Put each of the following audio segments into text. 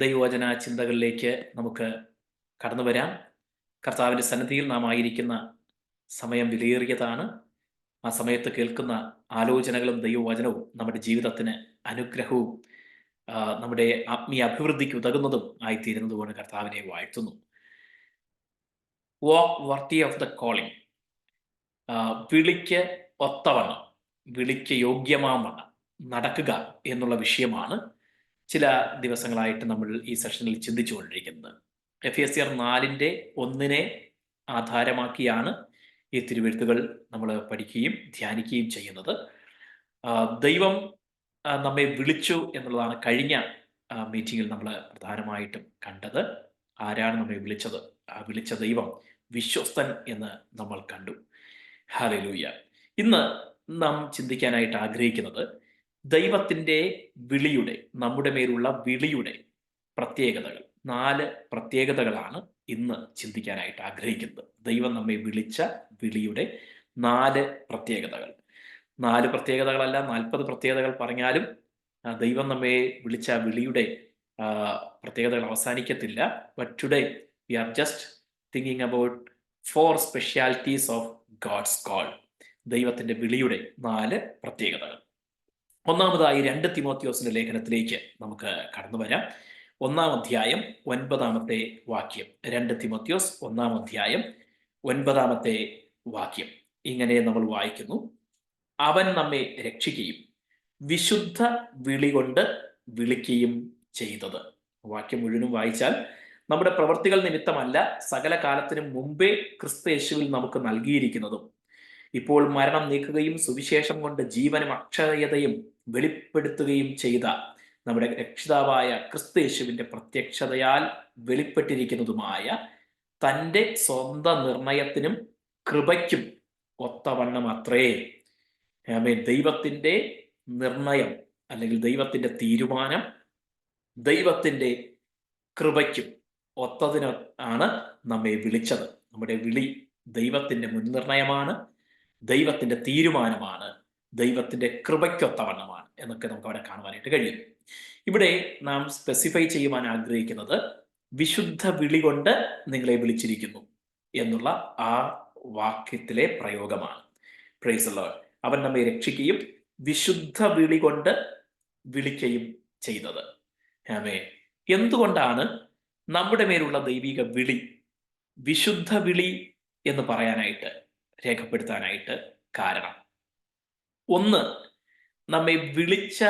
ദൈവവചന ചിന്തകളിലേക്ക് നമുക്ക് കടന്നു വരാം. കർത്താവിൻ്റെ സന്നിധിയിൽ നാം ആയിരിക്കുന്ന സമയം വിലയേറിയതാണ്. ആ സമയത്ത് കേൾക്കുന്ന ആലോചനകളും ദൈവവചനവും നമ്മുടെ ജീവിതത്തിന് അനുഗ്രഹവും നമ്മുടെ ആത്മീയ അഭിവൃദ്ധിക്ക് ഉതകുന്നതും ആയിത്തീരുന്നതുകൊണ്ട് കർത്താവിനെ വാഴ്ത്തുന്നു. വാക്ക് വർത്തി ഓഫ് ദ കോളിംഗ്, വിളിക്ക് ഒത്തവണ്ണം, വിളിക്ക് യോഗ്യമാവണ്ണം നടക്കുക എന്നുള്ള വിഷയമാണ് ചില ദിവസങ്ങളായിട്ട് നമ്മൾ ഈ സെഷനിൽ ചിന്തിച്ചുകൊണ്ടിരിക്കുന്നത്. എഫേസ്യർ 4:1 ആധാരമാക്കിയാണ് ഈ തിരുവെഴുത്തുകൾ നമ്മൾ പഠിക്കുകയും ധ്യാനിക്കുകയും ചെയ്യുന്നത്. ദൈവം നമ്മെ വിളിച്ചു എന്നുള്ളതാണ് കഴിഞ്ഞ മീറ്റിങ്ങിൽ നമ്മൾ പ്രധാനമായിട്ടും കണ്ടത്. ആരാണ് നമ്മെ വിളിച്ചത്? ആ വിളിച്ച ദൈവം വിശ്വസ്തൻ എന്ന് നമ്മൾ കണ്ടു. ഹല്ലേലൂയ. ഇന്ന് നാം ചിന്തിക്കാനായിട്ട് ആഗ്രഹിക്കുന്നത് ദൈവത്തിൻ്റെ വിളിയുടെ, നമ്മുടെ മേലുള്ള വിളിയുടെ പ്രത്യേകതകൾ. 4 പ്രത്യേകതകളാണ് ഇന്ന് ചിന്തിക്കാനായിട്ട് ആഗ്രഹിക്കുന്നത്. ദൈവം നമ്മെ വിളിച്ച വിളിയുടെ 4 പ്രത്യേകതകൾ. 4 പ്രത്യേകതകളല്ല, 40 പ്രത്യേകതകൾ പറഞ്ഞാലും ദൈവം നമ്മെ വിളിച്ച വിളിയുടെ പ്രത്യേകതകൾ അവസാനിക്കത്തില്ല. But today we are just thinking about 4 specialities of God's call. ദൈവത്തിൻ്റെ വിളിയുടെ 4 പ്രത്യേകതകൾ. ഒന്നാമതായി 2 തിമോത്തിയോസിന്റെ ലേഖനത്തിലേക്ക് നമുക്ക് കടന്നു വരാം. 1-ാം അധ്യായം 9-ാമത്തെ വാക്യം. 2 തിമോത്തിയോസ് 1-ാം അധ്യായം 9-ാമത്തെ വാക്യം ഇങ്ങനെ നമ്മൾ വായിക്കുന്നു: അവൻ നമ്മെ രക്ഷിക്കുകയും വിശുദ്ധ വിളി കൊണ്ട് വിളിക്കുകയും ചെയ്തത്. വാക്യം മുഴുവനും വായിച്ചാൽ, നമ്മുടെ പ്രവൃത്തികൾ നിമിത്തമല്ല, സകല കാലത്തിനും മുമ്പേ ക്രിസ്തുയേശുവിൽ നമുക്ക് നൽകിയിരിക്കുന്നതും ഇപ്പോൾ മരണം നീക്കുകയും സുവിശേഷം കൊണ്ട് ജീവനും അക്ഷയതയും വെളിപ്പെടുത്തുകയും ചെയ്ത നമ്മുടെ രക്ഷിതാവായ ക്രിസ്തുയേശുവിന്റെ പ്രത്യക്ഷതയാൽ വെളിപ്പെട്ടിരിക്കുന്നതുമായ തൻ്റെ സ്വന്തം നിർണയത്തിനും കൃപയ്ക്കും ഒത്തവണ്ണം അത്രേ. ദൈവത്തിൻ്റെ നിർണയം അല്ലെങ്കിൽ ദൈവത്തിൻ്റെ തീരുമാനം ദൈവത്തിൻ്റെ കൃപയ്ക്കും ഒത്തതിന് ആണ് നമ്മെ വിളിച്ചത്. നമ്മുടെ വിളി ദൈവത്തിൻ്റെ മുൻനിർണയമാണ്, ദൈവത്തിൻ്റെ തീരുമാനമാണ്, ദൈവത്തിൻ്റെ കൃപയ്ക്കൊത്തവണ്ണമാണ് എന്നൊക്കെ നമുക്ക് അവിടെ കാണുവാനായിട്ട് കഴിയും. ഇവിടെ നാം സ്പെസിഫൈ ചെയ്യുവാൻ ആഗ്രഹിക്കുന്നത് വിശുദ്ധ വിളി കൊണ്ട് നിങ്ങളെ വിളിച്ചിരിക്കുന്നു എന്നുള്ള ആ വാക്യത്തിലെ പ്രയോഗമാണ്. Price the Lord. അവൻ നമ്മെ രക്ഷിക്കുകയും വിശുദ്ധ വിളി കൊണ്ട് വിളിക്കുകയും ചെയ്തത്. ആമേൻ. എന്തുകൊണ്ടാണ് നമ്മുടെ മേലുള്ള ദൈവിക വിളി വിശുദ്ധ വിളി എന്ന് പറയാനായിട്ട്, രേഖപ്പെടുത്താനായിട്ട് കാരണം? ഒന്ന്, നമ്മെ വിളിച്ച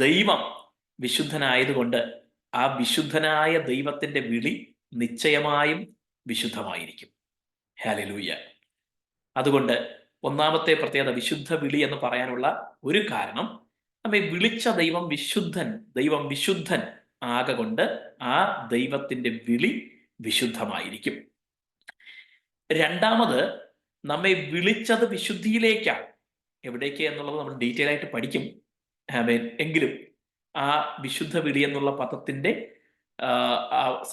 ദൈവം വിശുദ്ധനായതുകൊണ്ട് ആ വിശുദ്ധനായ ദൈവത്തിൻ്റെ വിളി നിശ്ചയമായും വിശുദ്ധമായിരിക്കും. ഹല്ലേലൂയ. അതുകൊണ്ട് ഒന്നാമത്തെ പ്രത്യേകത വിശുദ്ധ വിളി എന്ന് പറയാനുള്ള ഒരു കാരണം, നമ്മെ വിളിച്ച ദൈവം വിശുദ്ധൻ ആകൊണ്ട് ആ ദൈവത്തിൻ്റെ വിളി വിശുദ്ധമായിരിക്കും. രണ്ടാമത്, നമ്മെ വിളിച്ചത് വിശുദ്ധിയിലേക്കാണ്. എവിടേക്ക് എന്നുള്ളത് നമ്മൾ ഡീറ്റെയിൽ ആയിട്ട് പഠിക്കും. എങ്കിലും ആ വിശുദ്ധ വിളി എന്നുള്ള പദത്തിൻ്റെ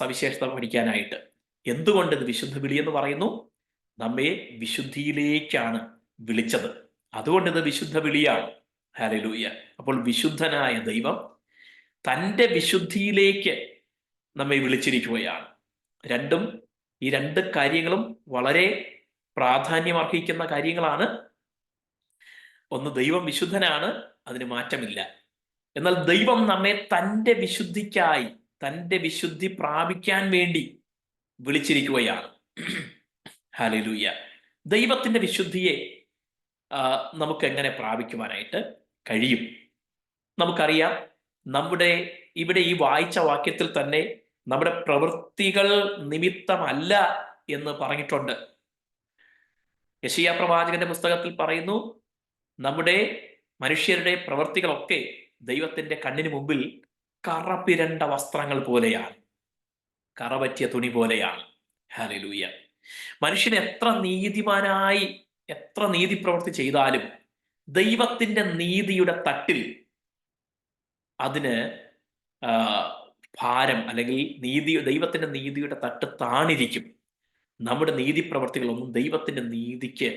സവിശേഷത പഠിക്കാനായിട്ട്, എന്തുകൊണ്ട് ഇത് വിശുദ്ധ വിളി എന്ന് പറയുന്നു? നമ്മെ വിശുദ്ധിയിലേക്കാണ് വിളിച്ചത്, അതുകൊണ്ട് ഇത് വിശുദ്ധ വിളിയാണ്. ഹല്ലേലൂയ. അപ്പോൾ വിശുദ്ധനായ ദൈവം തൻ്റെ വിശുദ്ധിയിലേക്ക് നമ്മെ വിളിച്ചിരിക്കുകയാണ്. ഈ രണ്ട് കാര്യങ്ങളും വളരെ പ്രാധാന്യമർഹിക്കുന്ന കാര്യങ്ങളാണ്. ഒന്ന്, ദൈവം വിശുദ്ധനാണ്, അതിന് മാറ്റമില്ല. എന്നാൽ ദൈവം നമ്മെ തൻ്റെ വിശുദ്ധിക്കായി, തൻ്റെ വിശുദ്ധി പ്രാപിക്കാൻ വേണ്ടി വിളിച്ചിരിക്കുകയാണ്. ഹല്ലേലൂയ. ദൈവത്തിൻ്റെ വിശുദ്ധിയെ നമുക്ക് എങ്ങനെ പ്രാപിക്കുവാനായിട്ട് കഴിയും? നമുക്കറിയാം, ഇവിടെ ഈ വായിച്ച വാക്യത്തിൽ തന്നെ നമ്മുടെ പ്രവൃത്തികൾ നിമിത്തമല്ല എന്ന് പറഞ്ഞിട്ടുണ്ട്. യെശയ്യാ പ്രവാചകന്റെ പുസ്തകത്തിൽ പറയുന്നു, നമ്മുടെ മനുഷ്യരുടെ പ്രവൃത്തികളൊക്കെ ദൈവത്തിൻ്റെ കണ്ണിന് മുമ്പിൽ കറപിരണ്ട വസ്ത്രങ്ങൾ പോലെയാണ്, കറപറ്റിയ തുണി പോലെയാണ്. ഹല്ലേലൂയ. മനുഷ്യൻ എത്ര നീതിമാനായി, എത്ര നീതി പ്രവൃത്തി ചെയ്താലും ദൈവത്തിൻ്റെ നീതിയുടെ തട്ടിൽ അതിന് ഭാരം, അല്ലെങ്കിൽ ദൈവത്തിൻ്റെ നീതിയുടെ തട്ട് താണിരിക്കും. നമ്മുടെ നീതി പ്രവർത്തികളൊന്നും ദൈവത്തിൻ്റെ നീതിക്ക്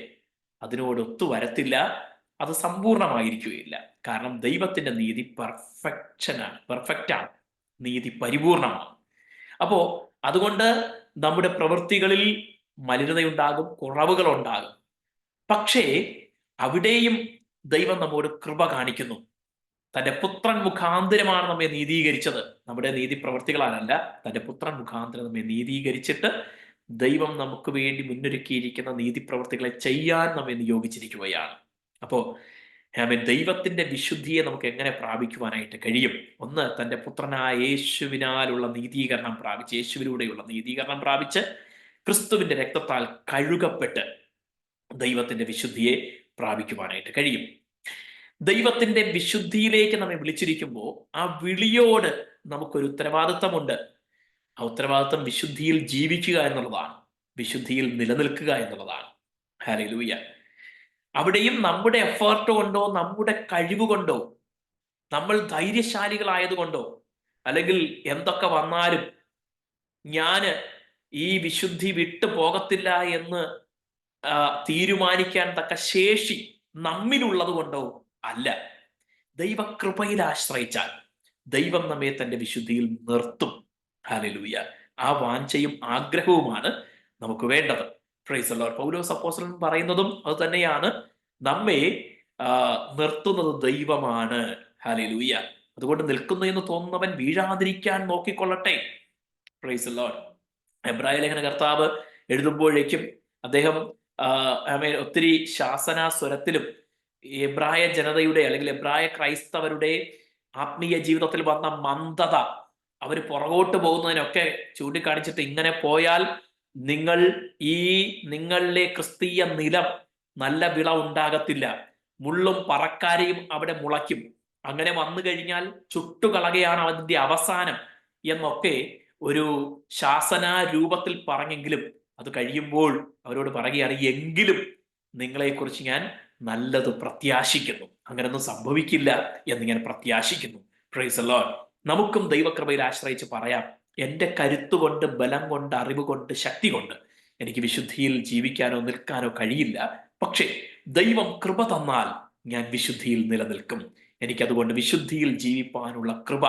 അതിനോട് ഒത്തുവരത്തില്ല, അത് സമ്പൂർണമായിരിക്കുകയില്ല. കാരണം ദൈവത്തിൻ്റെ നീതി പെർഫെക്റ്റാണ്. നീതി പരിപൂർണമാണ്. അപ്പോ അതുകൊണ്ട് നമ്മുടെ പ്രവൃത്തികളിൽ മലിനതയുണ്ടാകും, കുറവുകളുണ്ടാകും. പക്ഷേ അവിടെയും ദൈവം നമ്മോട് കൃപ കാണിക്കുന്നു. തന്റെ പുത്രൻ മുഖാന്തരമാണ് നമ്മെ നീതീകരിച്ചത്. നമ്മുടെ നീതി പ്രവൃത്തികളാലല്ല, തന്റെ പുത്രൻ മുഖാന്തരം നമ്മെ നീതീകരിച്ചിട്ട് ദൈവം നമുക്ക് വേണ്ടി മുന്നൊരുക്കിയിരിക്കുന്ന നീതി പ്രവൃത്തികളെ ചെയ്യാൻ നമ്മെ നിയോഗിച്ചിരിക്കുകയാണ്. അപ്പോ ദൈവത്തിന്റെ വിശുദ്ധിയെ നമുക്ക് എങ്ങനെ പ്രാപിക്കുവാനായിട്ട് കഴിയും? ഒന്ന്, തന്റെ പുത്രനായ യേശുവിനാലുള്ള നീതീകരണം പ്രാപിച്ച്, യേശുവിലൂടെയുള്ള നീതീകരണം പ്രാപിച്ച്, ക്രിസ്തുവിന്റെ രക്തത്താൽ കഴുകപ്പെട്ട് ദൈവത്തിന്റെ വിശുദ്ധിയെ പ്രാപിക്കുവാനായിട്ട് കഴിയും. ദൈവത്തിന്റെ വിശുദ്ധിയിലേക്ക് നമ്മെ വിളിച്ചിരിക്കുമ്പോൾ ആ വിളിയോട് നമുക്കൊരു ഉത്തരവാദിത്തമുണ്ട്. ആ ഉത്തരവാദിത്തം വിശുദ്ധിയിൽ ജീവിക്കുക എന്നുള്ളതാണ്, വിശുദ്ധിയിൽ നിലനിൽക്കുക എന്നുള്ളതാണ്. ഹല്ലേലൂയ. അവിടെയും നമ്മുടെ എഫേർട്ട് കൊണ്ടോ നമ്മുടെ കഴിവ് കൊണ്ടോ, നമ്മൾ ധൈര്യശാലികളായതുകൊണ്ടോ, അല്ലെങ്കിൽ എന്തൊക്കെ വന്നാലും ഞാന് ഈ വിശുദ്ധി വിട്ടു പോകത്തില്ല എന്ന് തീരുമാനിക്കാൻ തക്ക ശേഷി നമ്മിലുള്ളത് കൊണ്ടോ അല്ല. ദൈവകൃപയിൽ ആശ്രയിച്ചാൽ ദൈവം നമ്മെ തന്റെ വിശുദ്ധിയിൽ നിർത്തും. ഹല്ലേലൂയ. ആ വാഞ്ചയും ആഗ്രഹവുമാണ് നമുക്ക് വേണ്ടത്. Price the Lord. പൗലോസ് അപ്പോസ്തലൻ പറയുന്നതും അത് തന്നെയാണ്. നമ്മെ നിർത്തുന്നത് ദൈവമാണ്. ഹല്ലേലൂയ. അതുകൊണ്ട് നിൽക്കുന്നു എന്ന് തോന്നുന്നവൻ വീഴാതിരിക്കാൻ നോക്കിക്കൊള്ളട്ടെ. Praise the Lord. എബ്രായ ലേഖന കർത്താവ് എഴുതുമ്പോഴേക്കും അദ്ദേഹം ഒത്തിരി ശാസന സ്വരത്തിലും എബ്രായ ജനതയുടെ അല്ലെങ്കിൽ എബ്രായ ക്രൈസ്തവരുടെ ആത്മീയ ജീവിതത്തിൽ വന്ന മന്ദത, അവർ പുറകോട്ട് പോകുന്നതിനൊക്കെ ചൂണ്ടിക്കാണിച്ചിട്ട്, ഇങ്ങനെ പോയാൽ നിങ്ങൾ നിങ്ങളിലെ ക്രിസ്തീയ നിലം നല്ല വിള ഉണ്ടാകത്തില്ല, മുള്ളും പറക്കാരെയും അവിടെ മുളയ്ക്കും, അങ്ങനെ വന്നു കഴിഞ്ഞാൽ ചുട്ടുകളകയാണ് അതിന്റെ അവസാനം എന്നൊക്കെ ഒരു ശാസന രൂപത്തിൽ പറഞ്ഞെങ്കിലും അത് കഴിയുമ്പോൾ അവരോട് പറയുകയാണ്, എങ്കിലും നിങ്ങളെക്കുറിച്ച് ഞാൻ നല്ലത് പ്രത്യാശിക്കുന്നു, അങ്ങനൊന്നും സംഭവിക്കില്ല എന്ന് ഞാൻ പ്രത്യാശിക്കുന്നു. Price the Lord. നമുക്കും ദൈവകൃപയിൽ ആശ്രയിച്ച് പറയാം, എൻ്റെ കരുത്തുകൊണ്ട്, ബലം കൊണ്ട്, അറിവ് കൊണ്ട്, ശക്തി കൊണ്ട് എനിക്ക് വിശുദ്ധിയിൽ ജീവിക്കാനോ നിൽക്കാനോ കഴിയില്ല. പക്ഷേ ദൈവം കൃപ തന്നാൽ ഞാൻ വിശുദ്ധിയിൽ നിലനിൽക്കും. എനിക്കതുകൊണ്ട് വിശുദ്ധിയിൽ ജീവിപ്പാനുള്ള കൃപ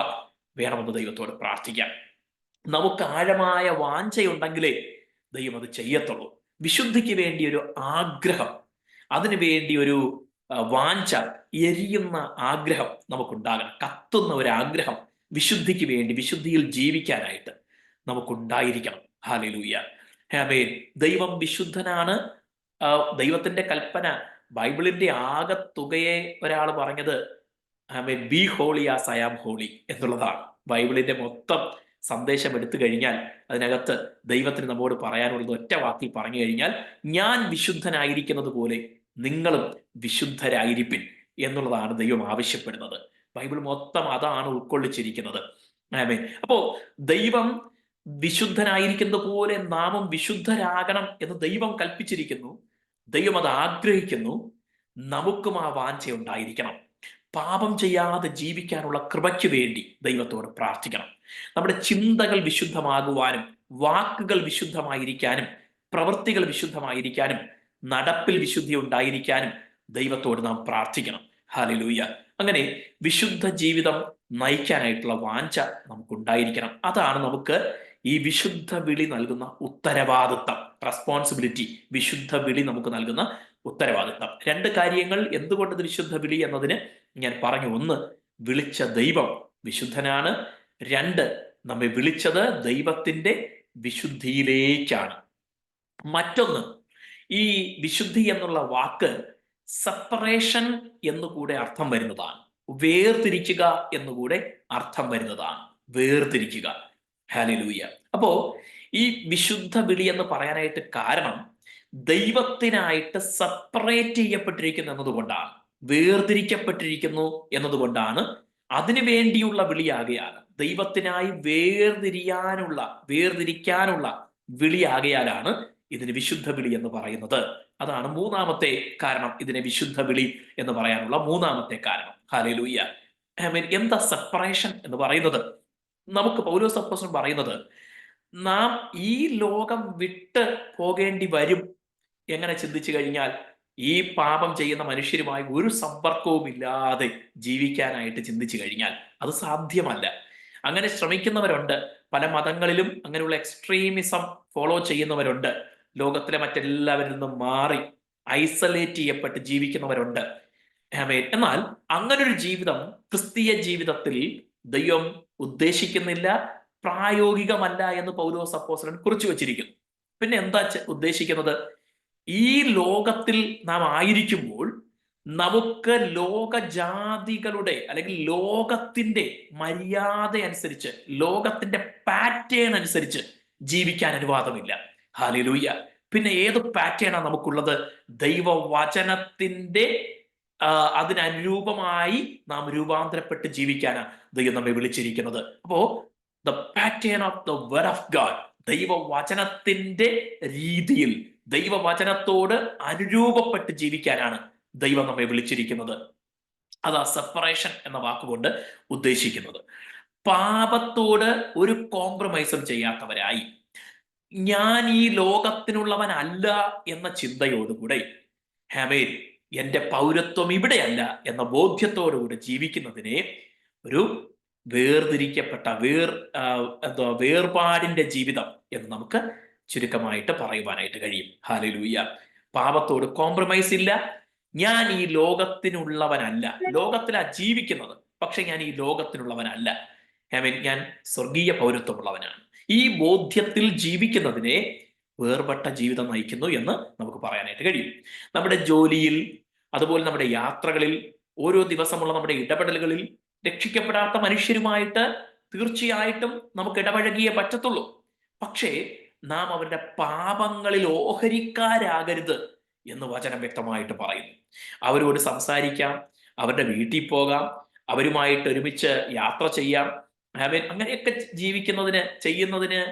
വേണമെന്ന് ദൈവത്തോട് പ്രാർത്ഥിക്കാം. നമുക്ക് ആഴമായ വാഞ്ചയുണ്ടെങ്കിലേ ദൈവം അത് ചെയ്യത്തുള്ളൂ. വിശുദ്ധിക്ക് വേണ്ടി ഒരു ആഗ്രഹം, അതിനു വേണ്ടി ഒരു വാഞ്ച, എരിയുന്ന ആഗ്രഹം നമുക്കുണ്ടാകണം. കത്തുന്ന ഒരു ആഗ്രഹം വിശുദ്ധിക്ക് വേണ്ടി, വിശുദ്ധിയിൽ ജീവിക്കാനായിട്ട് നമുക്കുണ്ടായിരിക്കണം. ഹല്ലേലൂയ. ആമേൻ. ദൈവം വിശുദ്ധനാണ്. ദൈവത്തിന്റെ കൽപ്പന, ബൈബിളിന്റെ ആകത്തുകയെ ഒരാൾ പറഞ്ഞത് ആമേൻ, be holy as I am holy എന്നുള്ളതാണ്. ബൈബിളിന്റെ മൊത്തം സന്ദേശം എടുത്തു കഴിഞ്ഞാൽ അതിനകത്ത് ദൈവത്തിന് നമ്മോട് പറയാനുള്ളത് ഒറ്റ വാക്കിൽ പറഞ്ഞു കഴിഞ്ഞാൽ, ഞാൻ വിശുദ്ധനായിരിക്കുന്നത് പോലെ നിങ്ങളും വിശുദ്ധരായിരിപ്പിൻ എന്നുള്ളതാണ് ദൈവം ആവശ്യപ്പെടുന്നത്. ബൈബിൾ മൊത്തം അതാണ് ഉൾക്കൊള്ളിച്ചിരിക്കുന്നത്. ആമേൻ. അപ്പോ ദൈവം വിശുദ്ധനായിരിക്കുന്നത് പോലെ നാമും വിശുദ്ധരാകണം എന്ന് ദൈവം കൽപ്പിച്ചിരിക്കുന്നു. ദൈവം അത് ആഗ്രഹിക്കുന്നു. നമുക്കും ആ വാഞ്ച ഉണ്ടായിരിക്കണം. പാപം ചെയ്യാതെ ജീവിക്കാനുള്ള കൃപയ്ക്ക് വേണ്ടി ദൈവത്തോട് പ്രാർത്ഥിക്കണം. നമ്മുടെ ചിന്തകൾ വിശുദ്ധമാകുവാനും, വാക്കുകൾ വിശുദ്ധമായിരിക്കാനും, പ്രവൃത്തികൾ വിശുദ്ധമായിരിക്കാനും, നടപ്പിൽ വിശുദ്ധി ഉണ്ടായിരിക്കാനും ദൈവത്തോട് നാം പ്രാർത്ഥിക്കണം. ഹല്ലേലൂയ. അങ്ങനെ വിശുദ്ധ ജീവിതം നയിക്കാനായിട്ടുള്ള വാഞ്ച നമുക്കുണ്ടായിരിക്കണം. അതാണ് നമുക്ക് ഈ വിശുദ്ധ വിളി നൽകുന്ന ഉത്തരവാദിത്തം, റെസ്പോൺസിബിലിറ്റി. വിശുദ്ധ വിളി നമുക്ക് നൽകുന്ന ഉത്തരവാദിത്തം. രണ്ട് കാര്യങ്ങൾ എന്തുകൊണ്ട് ഇത് വിശുദ്ധ വിളി എന്നതിന് ഞാൻ പറഞ്ഞു. ഒന്ന്, വിളിച്ച ദൈവം വിശുദ്ധനാണ്. രണ്ട്, നമ്മെ വിളിച്ചത് ദൈവത്തിന്റെ വിശുദ്ധിയിലേക്കാണ്. മറ്റൊന്ന്, ഈ വിശുദ്ധി എന്നുള്ള വാക്ക് സെപ്പറേഷൻ എന്നുകൂടെ അർത്ഥം വരുന്നതാണ്. വേർതിരിക്കുക എന്നുകൂടെ അർത്ഥം വരുന്നതാണ്. വേർതിരിക്കുക. ഹല്ലേലൂയ. അപ്പോ ഈ വിശുദ്ധ വിളി എന്ന് പറയാനായിട്ട് കാരണം ദൈവത്തിനായിട്ട് സെപ്പറേറ്റ് ചെയ്യപ്പെട്ടിരിക്കുന്നു എന്നതുകൊണ്ടാണ്, വേർതിരിക്കപ്പെട്ടിരിക്കുന്നു എന്നതുകൊണ്ടാണ്. അതിനു വേണ്ടിയുള്ള വിളിയാകയാണ്, ദൈവത്തിനായി വേർതിരിക്കാനുള്ള വിളിയാകയാലാണ് ഇതിന് വിശുദ്ധ വിളി എന്ന് പറയുന്നത്. അതാണ് മൂന്നാമത്തെ കാരണം, ഇതിനെ വിശുദ്ധ വിളി എന്ന് പറയാനുള്ള മൂന്നാമത്തെ കാരണം. ഹല്ലേലൂയ. ആമേൻ. എന്താ സെപ്പറേഷൻ എന്ന് പറയുന്നത്? നമുക്ക് പൗലോസ് അപ്പോസ്തലൻ പറയുന്നത്, നാം ഈ ലോകം വിട്ട് പോകേണ്ടി വരും. എങ്ങനെ ചിന്തിച്ചു കഴിഞ്ഞാൽ, ഈ പാപം ചെയ്യുന്ന മനുഷ്യരുമായി ഒരു സമ്പർക്കവും ഇല്ലാതെ ജീവിക്കാനായിട്ട് ചിന്തിച്ചു കഴിഞ്ഞാൽ അത് സാധ്യമല്ല. അങ്ങനെ ശ്രമിക്കുന്നവരുണ്ട്. പല മതങ്ങളിലും അങ്ങനെയുള്ള എക്സ്ട്രീമിസം ഫോളോ ചെയ്യുന്നവരുണ്ട്. ലോകത്തിലെ മറ്റെല്ലാവരിൽ നിന്നും മാറി ഐസൊലേറ്റ് ചെയ്യപ്പെട്ട് ജീവിക്കുന്നവരുണ്ട്. ആമേൻ. എന്നാൽ അങ്ങനൊരു ജീവിതം ക്രിസ്തീയ ജീവിതത്തിൽ ദൈവം ഉദ്ദേശിക്കുന്നില്ല, പ്രായോഗികമല്ല എന്ന് പൗലോസ് അപ്പോസ്തലൻ കുറിച്ചു വച്ചിരിക്കുന്നു. പിന്നെ എന്താ ഉദ്ദേശിക്കുന്നത്? ഈ ലോകത്തിൽ നാം ആയിരിക്കുമ്പോൾ നമുക്ക് ലോകജാതികളുടെ അല്ലെങ്കിൽ ലോകത്തിന്റെ മര്യാദ അനുസരിച്ച്, ലോകത്തിന്റെ പാറ്റേൺ അനുസരിച്ച് ജീവിക്കാൻ അനുവാദമില്ല. ഹല്ലേലൂയ. പിന്നെ ഏത് പാറ്റേണാണ് നമുക്കുള്ളത്? ദൈവവചനത്തിന്റെ അതിനനുരൂപമായി നാം രൂപാന്തരപ്പെട്ട് ജീവിക്കാനാണ് ദൈവം നമ്മെ വിളിച്ചിരിക്കുന്നത്. അപ്പോ the pattern of the word of God, ദൈവവചനത്തിന്റെ രീതിയിൽ ദൈവവചനത്തോട് അനുരൂപപ്പെട്ട് ജീവിക്കാനാണ് ദൈവം നമ്മെ വിളിച്ചിരിക്കുന്നത്. അതാ സെപ്പറേഷൻ എന്ന വാക്കുകൊണ്ട് ഉദ്ദേശിക്കുന്നത്. പാപത്തോട് ഒരു കോംപ്രമൈസും ചെയ്യാത്തവരായി, ഞാൻ ഈ ലോകത്തിനുള്ളവനല്ല എന്ന ചിന്തയോടുകൂടെ, ഹാമേൻ, എന്റെ പൗരത്വം ഇവിടെയല്ല എന്ന ബോധ്യത്തോടുകൂടി ജീവിക്കുന്നതിനെ ഒരു വേർതിരിക്കപ്പെട്ട വേർപാടിന്റെ ജീവിതം എന്ന് നമുക്ക് ചുരുക്കമായിട്ട് പറയുവാനായിട്ട് കഴിയും. ഹല്ലേലൂയ. പാപത്തോട് കോംപ്രമൈസ് ഇല്ല. ഞാൻ ഈ ലോകത്തിനുള്ളവനല്ല. ലോകത്തിലാ ജീവിക്കുന്നത്, പക്ഷെ ഞാൻ ഈ ലോകത്തിനുള്ളവനല്ല. ഞാൻ സ്വർഗീയ പൗരത്വമുള്ളവനാണ്. ഈ ബോധ്യത്തിൽ ജീവിക്കുന്നതിനെ വേർപെട്ട ജീവിതം നയിക്കുന്നു എന്ന് നമുക്ക് പറയാനായിട്ട് കഴിയും. നമ്മുടെ ജോലിയിൽ, അതുപോലെ നമ്മുടെ യാത്രകളിൽ, ഓരോ ദിവസമുള്ള നമ്മുടെ ഇടപെടലുകളിൽ രക്ഷിക്കപ്പെടാത്ത മനുഷ്യരുമായിട്ട് തീർച്ചയായിട്ടും നമുക്ക് ഇടപഴകിയേ പറ്റത്തുള്ളൂ. പക്ഷേ നാം അവരുടെ പാപങ്ങളിൽ ഓഹരിക്കാരാകരുത് എന്ന് വചനം വ്യക്തമായിട്ട് പറയുന്നു. അവരോട് സംസാരിക്കാം, അവരുടെ വീട്ടിൽ പോകാം, അവരുമായിട്ട് ഒരുമിച്ച് യാത്ര ചെയ്യാം, അങ്ങനെയൊക്കെ ചെയ്യുന്നതിന്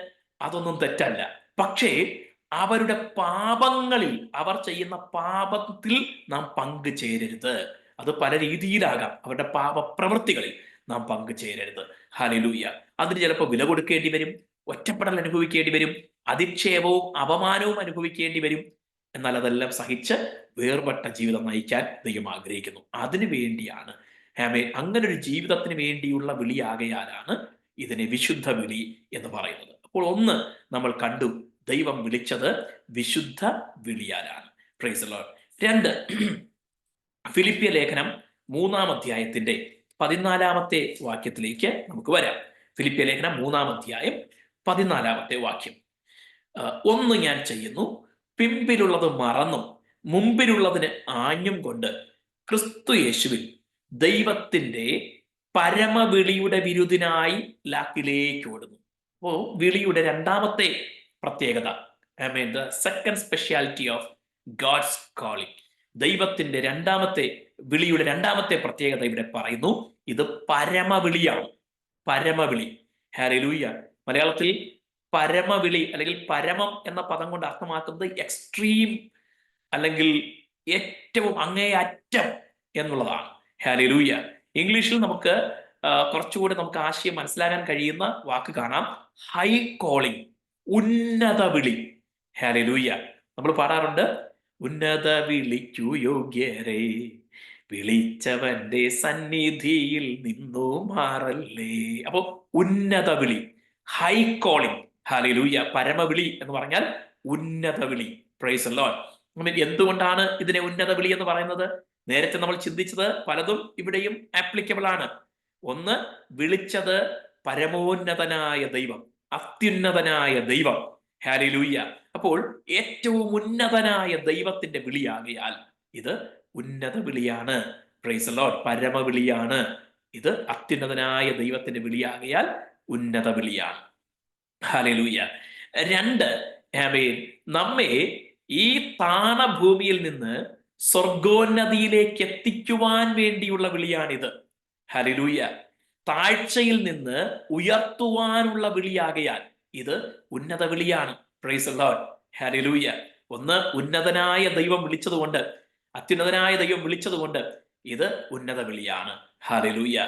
അതൊന്നും തെറ്റല്ല. പക്ഷേ അവരുടെ പാപങ്ങളിൽ, അവർ ചെയ്യുന്ന പാപത്തിൽ നാം പങ്കുചേരരുത്. അത് പല രീതിയിലാകാം. അവരുടെ പാപപ്രവൃത്തികളിൽ നാം പങ്കുചേരരുത്. ഹല്ലേലൂയ. അതിന് ചിലപ്പോൾ വില കൊടുക്കേണ്ടി വരും, ഒറ്റപ്പെടൽ അനുഭവിക്കേണ്ടി വരും, അധിക്ഷേപവും അപമാനവും അനുഭവിക്കേണ്ടി വരും. എന്നാൽ അതെല്ലാം സഹിച്ച് വേർപെട്ട ജീവിതം നയിക്കാൻ ദൈവം ആഗ്രഹിക്കുന്നു. അതിനു വേണ്ടിയാണ് അങ്ങനെ ഒരു ജീവിതത്തിന് വേണ്ടിയുള്ള വിളിയാകയാലാണ് ഇതിനെ വിശുദ്ധ വിളി എന്ന് പറയുന്നത്. അപ്പോൾ ഒന്ന് നമ്മൾ കണ്ടു, ദൈവം വിളിച്ചത് വിശുദ്ധ വിളിയാലാണ്. Praise the Lord. 2, ഫിലിപ്പിയ ലേഖനം 3-ാം അധ്യായത്തിന്റെ 14-ാമത്തെ വാക്യത്തിലേക്ക് നമുക്ക് വരാം. ഫിലിപ്പിയ ലേഖനം 3-ാം അധ്യായം 14-ാമത്തെ വാക്യം. ഒന്ന് ഞാൻ ചെയ്യുന്നു, പിമ്പിലുള്ളത് മറന്നും മുമ്പിലുള്ളതിന് ആഞ്ഞും കൊണ്ട് ക്രിസ്തു യേശുവിൽ ദൈവത്തിന്റെ പരമവിളിയുടെ വിരുദിനായി ലാക്കിലേക്ക് ഓടുന്നു. അപ്പോ വിളിയുടെ രണ്ടാമത്തെ പ്രത്യേകത, the second speciality of God's calling, ദൈവത്തിന്റെ വിളിയുടെ രണ്ടാമത്തെ പ്രത്യേകത ഇവിടെ പറയുന്നു. ഇത് പരമവിളിയാണ്. പരമവിളി. ഹല്ലേലൂയ. മലയാളത്തിൽ പരമവിളി അല്ലെങ്കിൽ പരമം എന്ന പദം കൊണ്ട് അർത്ഥമാക്കുന്നത് എക്സ്ട്രീം അല്ലെങ്കിൽ ഏറ്റവും അങ്ങേയറ്റം എന്നുള്ളതാണ്. ഹല്ലേലൂയ. ഇംഗ്ലീഷിൽ നമുക്ക് കുറച്ചുകൂടി നമുക്ക് ആശയം മനസ്സിലാക്കാൻ കഴിയുന്ന വാക്ക് കാണാം, ഹൈ കോളിംഗ്, ഉന്നത വിളി. ഹല്ലേലൂയ. നമ്മൾ പാടാറുണ്ട്, ഉന്നത വിളിക്കു യോഗ്യരേ, വിളിച്ചവന്റെ സന്നിധിയിൽ നിന്നു മാറല്ലേ. അപ്പൊ ഉന്നത വിളി, ഹൈ കോളിംഗ്. ഹല്ലേലൂയ. പരമവിളി എന്ന് പറഞ്ഞാൽ ഉന്നത വിളി. Price the Lord. എന്തുകൊണ്ടാണ് ഇതിനെ ഉന്നത വിളി എന്ന് പറയുന്നത്? നേരത്തെ നമ്മൾ ചിന്തിച്ചത് പലതും ഇവിടെയും ആപ്ലിക്കബിൾ ആണ്. ഒന്ന്, വിളിച്ചത് പരമോന്നതനായ ദൈവം, അത്യുന്നതനായ ദൈവം. ഹല്ലേലൂയ. അപ്പോൾ ഏറ്റവും ഉന്നതനായ ദൈവത്തിന്റെ വിളിയാകയാൽ ഇത് ഉന്നത വിളിയാണ്. Praise the Lord. പരമവിളിയാണ്. ഇത് അത്യുന്നതനായ ദൈവത്തിന്റെ വിളിയാകയാൽ ഉന്നത വിളിയാണ്. ഹല്ലേലൂയ. 2, നമ്മെ ഈ താണഭൂമിയിൽ നിന്ന് സ്വർഗോന്നതിയിലേക്ക് എത്തിക്കുവാൻ വേണ്ടിയുള്ള വിളിയാണിത്. ഹല്ലേലൂയ. താഴ്ചയിൽ നിന്ന് ഉയർത്തുവാനുള്ള വിളിയാകയാൽ ഇത് ഉന്നത വിളിയാണ്. Praise the Lord. ഹല്ലേലൂയ. ഒന്ന്, ഉന്നതനായ ദൈവം വിളിച്ചതുകൊണ്ട്, അത്യുന്നതനായ ദൈവം വിളിച്ചതുകൊണ്ട് ഇത് ഉന്നത വിളിയാണ്. ഹല്ലേലൂയ.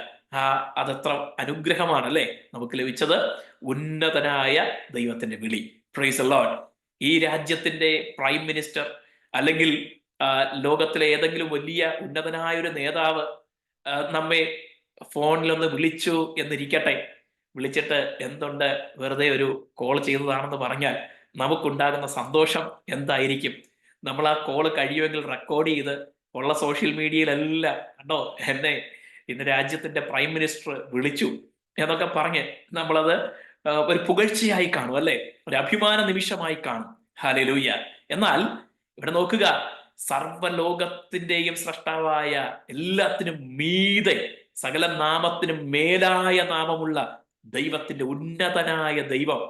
അതത്ര അനുഗ്രഹമാണല്ലേ നമുക്ക് ലഭിച്ചത്, ഉന്നതനായ ദൈവത്തിന്റെ വിളി. Price the Lord. ഈ രാജ്യത്തിന്റെ പ്രൈം മിനിസ്റ്റർ അല്ലെങ്കിൽ ലോകത്തിലെ ഏതെങ്കിലും വലിയ ഉന്നതനായ ഒരു നേതാവ് നമ്മെ ഫോണിലൊന്ന് വിളിച്ചു എന്നിരിക്കട്ടെ. വിളിച്ചിട്ട് എന്തുണ്ട്, വെറുതെ ഒരു കോൾ ചെയ്തതാണെന്ന് പറഞ്ഞാൽ നമുക്കുണ്ടാകുന്ന സന്തോഷം എന്തായിരിക്കും? നമ്മൾ ആ കോള് കഴിയുമെങ്കിൽ റെക്കോർഡ് ചെയ്ത് ഉള്ള സോഷ്യൽ മീഡിയയിലെല്ലാം, കണ്ടോ എന്നെ ഇന്ന് രാജ്യത്തിന്റെ പ്രൈം മിനിസ്റ്റർ വിളിച്ചു എന്നൊക്കെ പറഞ്ഞ് നമ്മളത് ഒരു പുകഴ്ചയായി കാണും, അല്ലെ? ഒരു അഭിമാന നിമിഷമായി കാണും. ഹല്ലേലൂയ. എന്നാൽ ഇവിടെ നോക്കുക, സർവലോകത്തിന്റെയും സൃഷ്ടാവായ, എല്ലാത്തിനും മീതെ, സകല നാമത്തിനും മേലായ നാമമുള്ള ദൈവത്തിന്റെ ഉന്നതനായ ദൈവം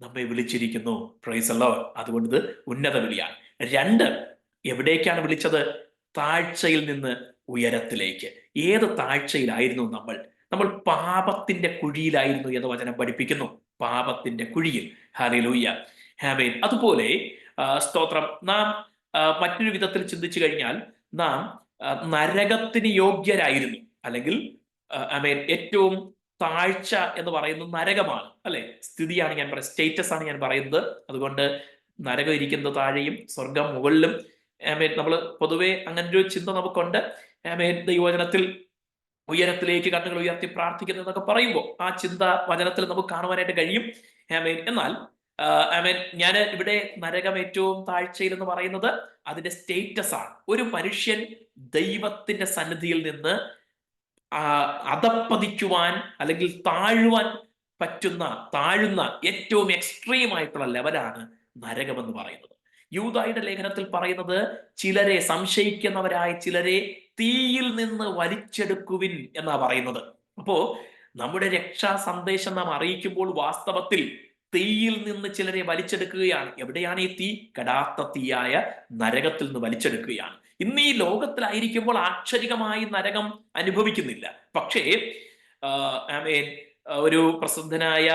നമ്മെ വിളിച്ചിരിക്കുന്നു. Price the Lord. അതുകൊണ്ട് ഇത് ഉന്നത വിളിയാണ്. രണ്ട്, എവിടേക്കാണ് വിളിച്ചത്? താഴ്ചയിൽ നിന്ന് ഉയരത്തിലേക്ക്. ഏത് താഴ്ചയിലായിരുന്നു നമ്മൾ? നമ്മൾ പാപത്തിന്റെ കുഴിയിലായിരുന്നു എന്ന് വചനം പഠിപ്പിക്കുന്നു. പാപത്തിന്റെ കുഴിയിൽ. ഹല്ലേലൂയ. ആമേൻ. അതുപോലെ സ്തോത്രം, നാം മറ്റൊരു വിധത്തിൽ ചിന്തിച്ചു കഴിഞ്ഞാൽ നാം നരകത്തിന് യോഗ്യരായിരുന്നു. അല്ലെങ്കിൽ ആമേൻ, ഏറ്റവും താഴ്ച എന്ന് പറയുന്നത് നരകമാണ്, അല്ലെ? സ്ഥിതിയാണ് ഞാൻ പറയുന്നത്, സ്റ്റേറ്റസ് ആണ് ഞാൻ പറയുന്നത്. അതുകൊണ്ട് നരകം ഇരിക്കുന്നത് താഴെയും സ്വർഗം മുകളിലും. ആമേൻ. നമ്മൾ പൊതുവെ അങ്ങനെ ഒരു ചിന്ത നമുക്കുണ്ട്. ആമേൻ. ദൈവവചനത്തിൽ ഉയരത്തിലേക്ക് കണ്ണുകൾ ഉയർത്തി പ്രാർത്ഥിക്കുന്നു എന്നൊക്കെ പറയുമ്പോൾ ആ ചിന്ത വചനത്തിൽ നമുക്ക് കാണുവാനായിട്ട് കഴിയും. ആമേൻ. എന്നാൽ ആമേൻ, ഞാൻ ഇവിടെ നരകം ഏറ്റവും താഴ്ചയിൽ എന്ന് പറയുന്നത് അതിന്റെ സ്റ്റേറ്റസ് ആണ്. ഒരു മനുഷ്യൻ ദൈവത്തിന്റെ സന്നിധിയിൽ നിന്ന് അധപ്പതിക്കുവാൻ അല്ലെങ്കിൽ താഴുവാൻ പറ്റുന്ന, താഴുന്ന ഏറ്റവും എക്സ്ട്രീം ആയിട്ടുള്ള ലെവലാണ് നരകമെന്ന് പറയുന്നത്. യൂദായുടെ ലേഖനത്തിൽ പറയുന്നത്, ചിലരെ, സംശയിക്കുന്നവരായ ചിലരെ തീയിൽ നിന്ന് വലിച്ചെടുക്കുവിൻ എന്നാ പറയുന്നത്. അപ്പോ നമ്മുടെ രക്ഷാ സന്ദേശം നാം അറിയിക്കുമ്പോൾ വാസ്തവത്തിൽ തീയിൽ നിന്ന് ചിലരെ വലിച്ചെടുക്കുകയാണ്. എവിടെയാണ് ഈ തീ? കെടാത്ത തീയായ നരകത്തിൽ നിന്ന് വലിച്ചെടുക്കുകയാണ്. ഇന്ന് ഈ ലോകത്തിലായിരിക്കുമ്പോൾ ആക്ഷരികമായി നരകം അനുഭവിക്കുന്നില്ല. പക്ഷേ ആമേൻ, ഒരു പ്രസിദ്ധനായ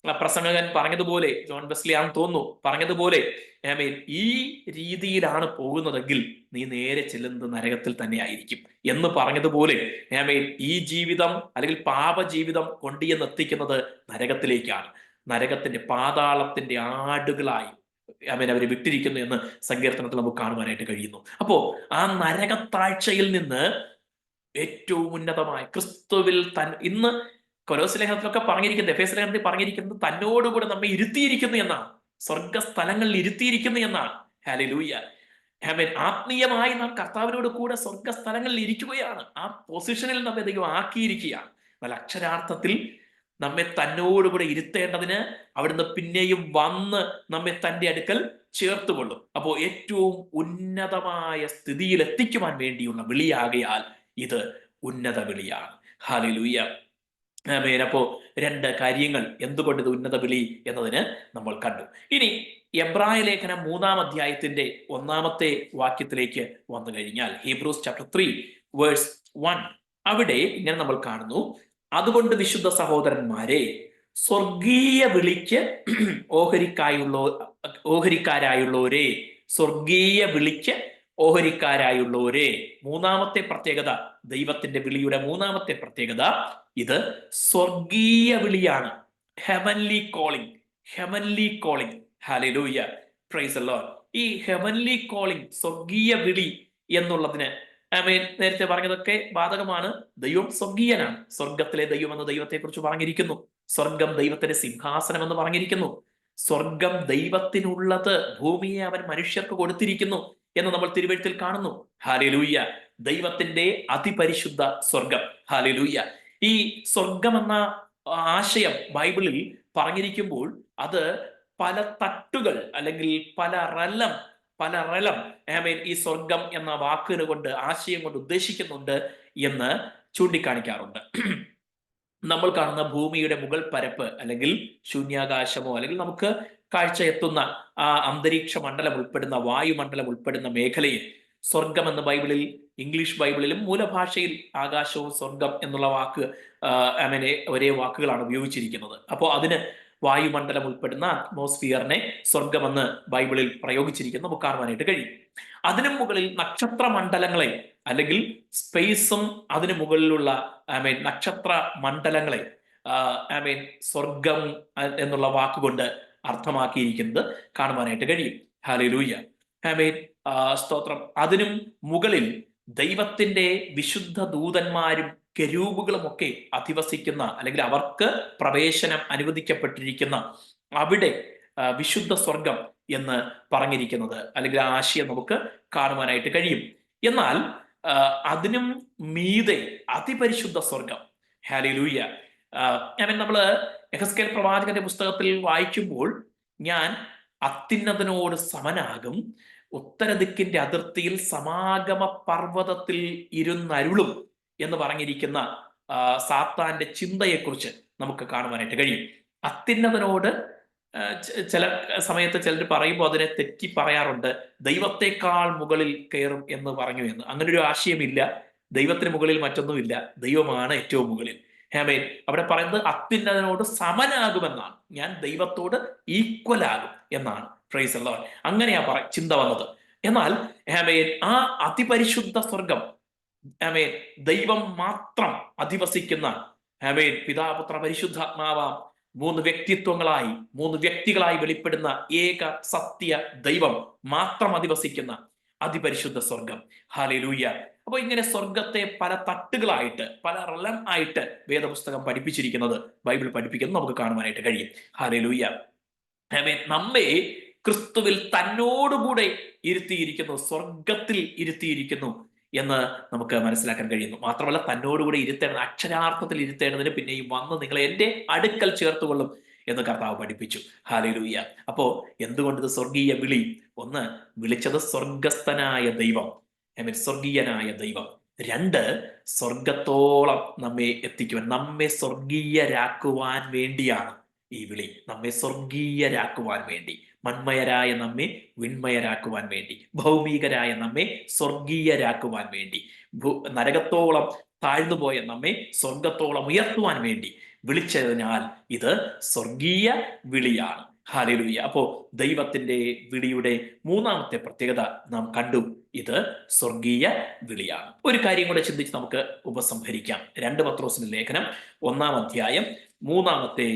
പ്രസംഗകൻ പറഞ്ഞതുപോലെ, ജോൺ വെസ്ലി ആണെന്ന് തോന്നുന്നു, പറഞ്ഞതുപോലെ, ആമേൻ, ഈ രീതിയിലാണ് പോകുന്നതെങ്കിൽ നീ നേരെ ചെല്ലുന്നത് നരകത്തിൽ തന്നെ ആയിരിക്കും എന്ന് പറഞ്ഞതുപോലെ, ആമേൻ, ഈ ജീവിതം അല്ലെങ്കിൽ പാപജീവിതം കൊണ്ടുചെന്ന് എത്തിക്കുന്നത് നരകത്തിലേക്കാണ്. നരകത്തിന്റെ, പാതാളത്തിന്റെ ആടുകളായി ആമേൻ അവരെ വിട്ടിരിക്കുന്നു എന്ന് സങ്കീർത്തനത്തിൽ നമുക്ക് കാണുവാനായിട്ട് കഴിയുന്നു. അപ്പോ ആ നരകത്താഴ്ചയിൽ നിന്ന് ഏറ്റവും ഉന്നതമായ ക്രിസ്തുവിൽ ഇന്ന് കൊലോസ്യ ലേഖനത്തിലൊക്കെ പറഞ്ഞിരിക്കുന്നത്, എഫേസ്യ ലേഖനത്തിൽ പറഞ്ഞിരിക്കുന്നത്, തന്നോടുകൂടെ നമ്മെ ഇരുത്തിയിരിക്കുന്നു എന്നാണ്. സ്വർഗസ്ഥലങ്ങളിൽ ഇരുത്തിയിരിക്കുന്നു എന്നാണ്. ഹല്ലേലൂയ. ആമേൻ. ആത്മീയമായി നാം കർത്താവിനോട് കൂടെ സ്വർഗസ്ഥലങ്ങളിൽ ഇരിക്കുകയാണ്. ആ പൊസിഷനിൽ നമ്മെ ദൈവം ആക്കിയിരിക്കുകയാണ്. എന്നാൽ അക്ഷരാർത്ഥത്തിൽ നമ്മെ തന്നോടുകൂടെ ഇരുത്തേണ്ടതിന് അവിടുന്ന് പിന്നെയും വന്ന് നമ്മെ തന്റെ അടുക്കൽ ചേർത്തുകൊള്ളും. അപ്പോ ഏറ്റവും ഉന്നതമായ സ്ഥിതിയിൽ എത്തിക്കുവാൻ വേണ്ടിയുള്ള വിളിയാകയാൽ ഇത് ഉന്നത വിളിയാണ്. ഹല്ലേലൂയ. ആമേൻ. അപ്പോ രണ്ട് കാര്യങ്ങൾ എന്തുകൊണ്ട് ഇത് ഉന്നത വിളി എന്നതിന് നമ്മൾ കണ്ടു. ഇനി എബ്രായ ലേഖനം 3-ാം അധ്യായത്തിന്റെ 1-ാമത്തെ വാക്യത്തിലേക്ക് വന്നു കഴിഞ്ഞാൽ, ഹീബ്രൂസ് ചാപ്റ്റർ 3 വേഴ്സ് 1, അവിടെ ഇങ്ങനെ നമ്മൾ കാണുന്നു, അതുകൊണ്ട് വിശുദ്ധ സഹോദരന്മാരെ, സ്വർഗീയ വിളിക്ക് ഓഹരിക്കാരായുള്ളവരെ, സ്വർഗീയ വിളിക്ക് ഓഹരിക്കാരായുള്ളവരെ. മൂന്നാമത്തെ പ്രത്യേകത, ദൈവത്തിന്റെ വിളിയുടെ മൂന്നാമത്തെ പ്രത്യേകത, ഇത് സ്വർഗീയ വിളിയാണ്. Heavenly calling. Heavenly calling. ഹല്ലേലൂയ. Praise the Lord. ഈ ഹെവൻലി കോളിംഗ്, സ്വർഗീയ വിളി എന്നുള്ളതിന് ആമേൻ, നേരത്തെ പറഞ്ഞതൊക്കെ ബാധകമാണ്. ദൈവം സ്വർഗീയനാണ്. സ്വർഗത്തിലെ ദൈവം എന്ന ദൈവത്തെ കുറിച്ച് പറഞ്ഞിരിക്കുന്നു. സ്വർഗം ദൈവത്തിന്റെ സിംഹാസനം എന്ന് പറഞ്ഞിരിക്കുന്നു. സ്വർഗം ദൈവത്തിനുള്ളത്, ഭൂമിയെ അവൻ മനുഷ്യർക്ക് കൊടുത്തിരിക്കുന്നു എന്ന് നമ്മൾ തിരുവെഴുത്തിൽ കാണുന്നു. ഹല്ലേലൂയ. ദൈവത്തിന്റെ അതിപരിശുദ്ധ സ്വർഗം. ഹല്ലേലൂയ. ഈ സ്വർഗം എന്ന ആശയം ബൈബിളിൽ പറഞ്ഞിരിക്കുമ്പോൾ അത് പല തട്ടുകൾ അല്ലെങ്കിൽ പല റലം ആമേൻ, ഈ സ്വർഗം എന്ന വാക്കിന് കൊണ്ട്, ആശയം കൊണ്ട് ഉദ്ദേശിക്കുന്നുണ്ട് എന്ന് ചൂണ്ടിക്കാണിക്കാറുണ്ട്. നമ്മൾ കാണുന്ന ഭൂമിയുടെ മുകൾ പരപ്പ് അല്ലെങ്കിൽ ശൂന്യാകാശമോ അല്ലെങ്കിൽ നമുക്ക് കാഴ്ച എത്തുന്ന ആ അന്തരീക്ഷ മണ്ഡലം ഉൾപ്പെടുന്ന, വായുമണ്ഡലം ഉൾപ്പെടുന്ന മേഖലയെ സ്വർഗം എന്ന് ബൈബിളിൽ, ഇംഗ്ലീഷ് ബൈബിളിലും മൂലഭാഷയിൽ ആകാശവും സ്വർഗം എന്നുള്ള വാക്ക് ആമേനെ ഒരേ വാക്കുകളാണ് ഉപയോഗിച്ചിരിക്കുന്നത്. അപ്പോൾ അതിന് വായുമണ്ഡലം ഉൾപ്പെടുന്ന അറ്റ്മോസ്ഫിയറിനെ സ്വർഗമെന്ന് ബൈബിളിൽ പ്രയോഗിച്ചിരിക്കുന്നത് നമുക്ക് കാണുവാനായിട്ട് കഴിയും. അതിനു മുകളിൽ നക്ഷത്ര മണ്ഡലങ്ങളെ അല്ലെങ്കിൽ സ്പേസും അതിനു മുകളിലുള്ള ആമേൻ നക്ഷത്ര മണ്ഡലങ്ങളെ ആമേൻ സ്വർഗം എന്നുള്ള വാക്കുകൊണ്ട് അർത്ഥമാക്കിയിരിക്കുന്നത് കാണുവാനായിട്ട് കഴിയും. ഹല്ലേലൂയ. ആമേൻ. സ്തോത്രം. അതിനും മുകളിൽ ദൈവത്തിന്റെ വിശുദ്ധ ദൂതന്മാരും കെരൂബുകളും ഒക്കെ അധിവസിക്കുന്ന, അല്ലെങ്കിൽ അവർക്ക് പ്രവേശനം അനുവദിക്കപ്പെട്ടിരിക്കുന്ന അവിടെ വിശുദ്ധ സ്വർഗം എന്ന് പറഞ്ഞിരിക്കുന്നത്, അല്ലെങ്കിൽ ആ ആശയം നമുക്ക് കാണുവാനായിട്ട് കഴിയും. എന്നാൽ അതിനും മീതെ അതിപരിശുദ്ധ സ്വർഗം, ഹല്ലേലൂയ. നമ്മള് യെഹെസ്കേൽ പ്രവാചകന്റെ പുസ്തകത്തിൽ വായിക്കുമ്പോൾ, ഞാൻ അത്യുന്നതനോട് സമനാകും, ഉത്തരദിക്കിന്റെ അതിർത്തിയിൽ സമാഗമ പർവ്വതത്തിൽ ഇരുന്നരുളും എന്ന് പറഞ്ഞിരിക്കുന്ന സാത്താന്റെ ചിന്തയെക്കുറിച്ച് നമുക്ക് കാണുവാനായിട്ട് കഴിയും. അത്യുന്നതനോട് ചില സമയത്ത് ചിലർ പറയുമ്പോൾ അതിനെ തെറ്റി പറയാറുണ്ട്, ദൈവത്തെക്കാൾ മുകളിൽ കയറും എന്ന് പറഞ്ഞു എന്ന്. അങ്ങനെ ഒരു ആശയമില്ല. ദൈവത്തിന് മുകളിൽ മറ്റൊന്നുമില്ല, ദൈവമാണ് ഏറ്റവും മുകളിൽ. ആമേൻ. അവിടെ പറയുന്നത് അത്യുന്നതനോട് സമനാകുമെന്നാണ്, ഞാൻ ദൈവത്തോട് ഈക്വൽ ആകും എന്നാണ്. Price the Lord. അങ്ങനെയാ ചിന്ത വന്നത്. എന്നാൽ ആമേൻ, ആ അതിപരിശുദ്ധ സ്വർഗം, ആമേൻ, ദൈവം മാത്രം അധിവസിക്കുന്ന, ആമേൻ, പിതാപുത്ര പരിശുദ്ധാത്മാവാം മൂന്ന് വ്യക്തിത്വങ്ങളായി, മൂന്ന് വ്യക്തികളായി വെളിപ്പെടുന്ന ഏക സത്യ ദൈവം മാത്രം അധിവസിക്കുന്ന അതിപരിശുദ്ധ സ്വർഗം. ഹല്ലേലൂയ. അപ്പൊ ഇങ്ങനെ സ്വർഗത്തെ പല തട്ടുകളായിട്ട്, പല റലം ആയിട്ട് വേദപുസ്തകം പഠിപ്പിച്ചിരിക്കുന്നത്, ബൈബിൾ പഠിപ്പിക്കുന്നത് നമുക്ക് കാണുവാനായിട്ട് കഴിയും. ഹല്ലേലൂയ. ആമേൻ. നമ്മെ ക്രിസ്തുവിൽ തന്നോടുകൂടെ ഇരുത്തിയിരിക്കുന്നു, സ്വർഗത്തിൽ ഇരുത്തിയിരിക്കുന്നു എന്ന് നമുക്ക് മനസ്സിലാക്കാൻ കഴിയുന്നു. മാത്രമല്ല, തന്നോടുകൂടി ഇരുത്തേണ്ടത്, അക്ഷരാർത്ഥത്തിൽ ഇരുത്തേണ്ടതിന് പിന്നെയും വന്ന് നിങ്ങളെ എൻ്റെ അടുക്കൽ ചേർത്തുകൊള്ളും എന്ന് കർത്താവ് പഠിപ്പിച്ചു. ഹല്ലേലൂയ. അപ്പോ എന്തുകൊണ്ട് ഇത് സ്വർഗീയ വിളി? ഒന്ന്, വിളിച്ചത് സ്വർഗസ്ഥനായ ദൈവം, സ്വർഗീയനായ ദൈവം. രണ്ട്, സ്വർഗത്തോളം നമ്മെ എത്തിക്കുവാൻ, നമ്മെ സ്വർഗീയരാക്കുവാൻ വേണ്ടിയാണ് ഈ വിളി. നമ്മെ സ്വർഗീയരാക്കുവാൻ വേണ്ടി, മൺമയരായ നമ്മെ വിൺമയരാക്കുവാൻ വേണ്ടി, ഭൗമികരായ നമ്മെ സ്വർഗീയരാക്കുവാൻ വേണ്ടി, നരകത്തോളം താഴ്ന്നുപോയ നമ്മെ സ്വർഗത്തോളം ഉയർത്തുവാൻ വേണ്ടി വിളിച്ചതിനാൽ ഇത് സ്വർഗീയ വിളിയാണ്. ഹല്ലേലൂയ. അപ്പോ ദൈവത്തിന്റെ വിളിയുടെ മൂന്നാമത്തെ പ്രത്യേകത നാം കണ്ടു, ഇത് സ്വർഗീയ വിളിയാണ്. ഒരു കാര്യം കൂടെ ചിന്തിച്ച് നമുക്ക് ഉപസംഹരിക്കാം. 2 പത്രോസിന്റെ ലേഖനം 1-ാം അധ്യായം 3-ാമത്തെ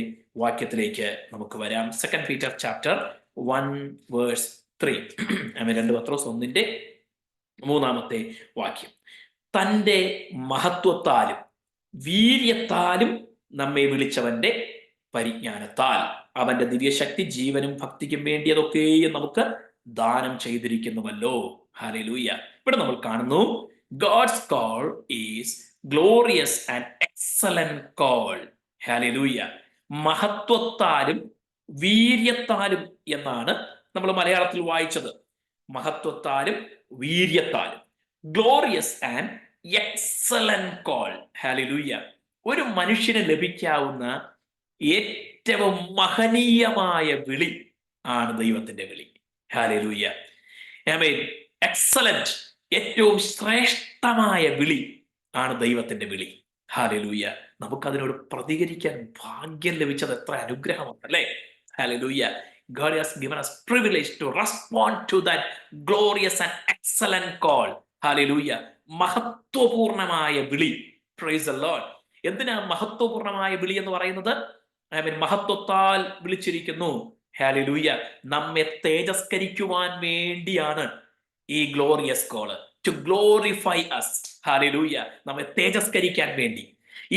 വാക്യത്തിലേക്ക് നമുക്ക് വരാം. 2 Peter chapter 1 verse 3. 2 പത്രോസ് 1-ന്റെ 3-ാമത്തെ വാക്യം. തൻ്റെ മഹത്വത്താലും വീര്യത്താലും നമ്മെ വിളിച്ചവന്റെ പരിജ്ഞാനത്താൽ അവന്റെ ദിവ്യശക്തി ജീവനും ഭക്തിക്കും വേണ്ടിയതൊക്കെയും നമുക്ക് ദാനം ചെയ്തിരിക്കുന്നുവല്ലോ. ഹല്ലേലൂയ. ഇവിടെ നമ്മൾ കാണുന്നു, God's call is glorious and excellent call. ഹല്ലേലൂയ. മഹത്വത്താലും വീര്യത്താലും എന്നാണ് നമ്മൾ മലയാളത്തിൽ വായിച്ചത്. മഹത്വത്താലും വീര്യത്താലും, ഗ്ലോറിയസ് ആൻഡ് എക്സലന്റ് കോൾ. ഹല്ലേലൂയ. ഒരു മനുഷ്യന് ലഭിക്കാവുന്ന ഏറ്റവും മഹനീയമായ വിളി ആണ് ദൈവത്തിന്റെ വിളി. ഹല്ലേലൂയ. ആമേൻ. എക്സലന്റ്, ഏറ്റവും ശ്രേഷ്ഠമായ വിളി ആണ് ദൈവത്തിന്റെ വിളി. ഹല്ലേലൂയ. നമുക്കതിനോട് പ്രതികരിക്കാൻ ഭാഗ്യം ലഭിച്ചത് എത്ര അനുഗ്രഹമാണ്, അല്ലേ? Hallelujah. God has given us privilege to respond to that glorious and excellent call. ഹല്ലേലൂയ. മഹത്വപൂർണമായ വിളി. Praise the Lord. എന്തിനാ മഹത്വപൂർണമായ വിളി എന്ന് പറയുന്നത്? മഹത്വത്താൽ വിളിച്ചിരിക്കുന്നു. ഹല്ലേലൂയ. നമ്മെ തേജസ്കരിക്കുവാൻ വേണ്ടിയാണ് ഈ glorious call. To glorify us. ഹല്ലേലൂയ. നമ്മെ തേജസ്കരിക്കാൻ വേണ്ടി.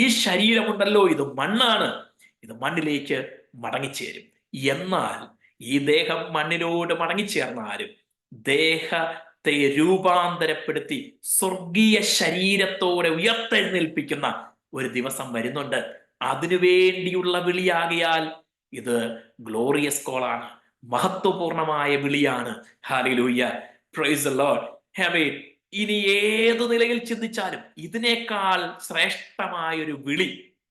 ഈ ശരീരമുണ്ടല്ലോ, ഇത് മണ്ണാണ്, ഇത് മണ്ണിലേക്ക് മടങ്ങിച്ചേരും. എന്നാൽ ഈ ദേഹം മണ്ണിനോട് മടങ്ങിച്ചേർന്നാലും ദേഹത്തെ രൂപാന്തരപ്പെടുത്തി സ്വർഗീയ ശരീരത്തോടെ ഉയർത്തെഴുന്നേൽപ്പിക്കുന്ന ഒരു ദിവസം വരുന്നുണ്ട്. അതിനുവേണ്ടിയുള്ള വിളിയാകിയാൽ ഇത് ഗ്ലോറിയസ് കോളാണ്, മഹത്വപൂർണമായ വിളിയാണ്. ഹല്ലേലൂയ. Praise the Lord. ആമേൻ. ഇനി ഏത് നിലയിൽ ചിന്തിച്ചാലും ഇതിനേക്കാൾ ശ്രേഷ്ഠമായൊരു വിളി,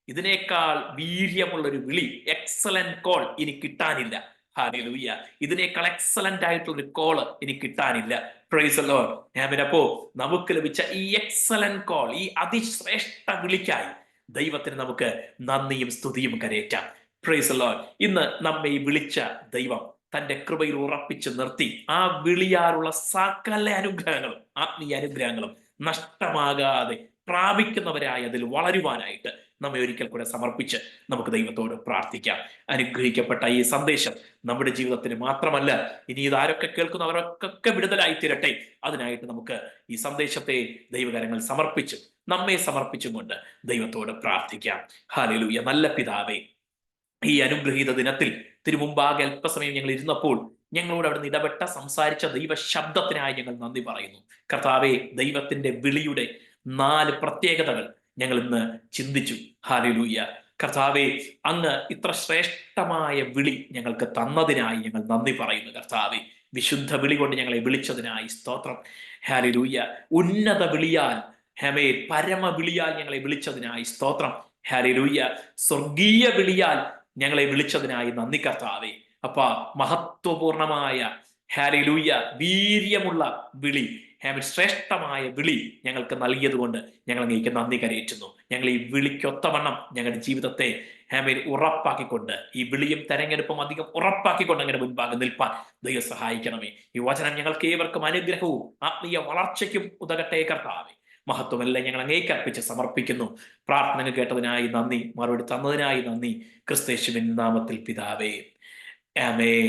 ഇതിനേക്കാൾ വീര്യമുള്ളൊരു വിളി, എക്സലന്റ് കോൾ ഇനി കിട്ടാനില്ല. ഹല്ലേലൂയ. ഇതിനേക്കാൾ എക്സലന്റ് ആയിട്ടുള്ള ഒരു കോള് ഇനി കിട്ടാനില്ല. Praise the Lord. ആമേൻ. അപ്പോ നമുക്ക് ലഭിച്ച ഈ എക്സലന്റ് കോൾ, ഈ അതിശ്രേഷ്ഠ വിളിക്കായി ദൈവത്തിന് നമുക്ക് നന്ദിയും സ്തുതിയും കരയേറ്റാം. Price the Lord. ഇന്ന് നമ്മെ വിളിച്ച ദൈവം തന്റെ കൃപയിൽ ഉറപ്പിച്ച് നിർത്തി ആ വിളിയാലുള്ള സകല അനുഗ്രഹങ്ങളും, ആത്മീയ അനുഗ്രഹങ്ങളും നഷ്ടമാകാതെ പ്രാപിക്കുന്നവരായി അതിൽ വളരുവാനായിട്ട് നമ്മെ ഒരിക്കൽ കൂടെ സമർപ്പിച്ച് നമുക്ക് ദൈവത്തോട് പ്രാർത്ഥിക്കാം. അനുഗ്രഹിക്കപ്പെട്ട ഈ സന്ദേശം നമ്മുടെ ജീവിതത്തിന് മാത്രമല്ല, ഇനി ഇതാരൊക്കെ കേൾക്കുന്നവരൊക്കെ വിടുതലായി തീരട്ടെ. അതിനായിട്ട് നമുക്ക് ഈ സന്ദേശത്തെ ദൈവകരങ്ങൾ സമർപ്പിച്ച് നമ്മെ സമർപ്പിച്ചുകൊണ്ട് ദൈവത്തോട് പ്രാർത്ഥിക്കാം. ഹല്ലേലൂയ. നല്ല പിതാവേ, ഈ അനുഗ്രഹീത ദിനത്തിൽ തിരുമുമ്പാകെ അല്പസമയം ഞങ്ങൾ ഇരുന്നപ്പോൾ ഞങ്ങളോട് അവിടെ ഇടപെട്ട സംസാരിച്ച ദൈവ ശബ്ദത്തിനായി ഞങ്ങൾ നന്ദി പറയുന്നു. കർത്താവെ, ദൈവത്തിന്റെ വിളിയുടെ 4 പ്രത്യേകതകൾ ഞങ്ങൾ ഇന്ന് ചിന്തിച്ചു. ഹല്ലേലൂയ. കർത്താവെ, അങ്ങ് ഇത്ര ശ്രേഷ്ഠമായ വിളി ഞങ്ങൾക്ക് തന്നതിനായി ഞങ്ങൾ നന്ദി പറയുന്നു. കർത്താവെ, വിശുദ്ധ വിളി കൊണ്ട് ഞങ്ങളെ വിളിച്ചതിനായി സ്തോത്രം. ഹല്ലേലൂയ. ഉന്നത വിളിയാൽ, ഹമേ, പരമ വിളിയാൽ ഞങ്ങളെ വിളിച്ചതിനായി സ്തോത്രം. ഹല്ലേലൂയ. സ്വർഗീയ വിളിയാൽ ഞങ്ങളെ വിളിച്ചതിനായി നന്ദി കർത്താവേ. അപ്പ മഹത്വപൂർണമായ, ഹല്ലേലൂയ, വീര്യമുള്ള വിളി, ശ്രേഷ്ഠമായ വിളി ഞങ്ങൾക്ക് നൽകിയത് കൊണ്ട് ഞങ്ങൾ അങ്ങേക്ക് നന്ദി കരയേറ്റുന്നു. ഞങ്ങൾ ഈ വിളിക്കൊത്തവണ്ണം ഞങ്ങളുടെ ജീവിതത്തെ ഉറപ്പാക്കിക്കൊണ്ട്, ഈ വിളിയും തെരഞ്ഞെടുപ്പും അധികം ഉറപ്പാക്കിക്കൊണ്ട് അങ്ങനെ മുൻപാകെ നിൽപ്പാൻ ദൈവം സഹായിക്കണമേ. ഈ വചനം ഞങ്ങൾക്ക് ഏവർക്കും അനുഗ്രഹവും ആത്മീയ വളർച്ചയ്ക്കും ഉതകട്ടെ കർത്താവേ. മഹത്വമെല്ലാം ഞങ്ങൾ അങ്ങേക്ക് അർപ്പിച്ച് സമർപ്പിക്കുന്നു. പ്രാർത്ഥന കേട്ടതിനായി നന്ദി, മറുപടി തന്നതിനായി നന്ദി. ക്രിസ്തയേശുവിൻ നാമത്തിൽ പിതാവേ, ആമേൻ.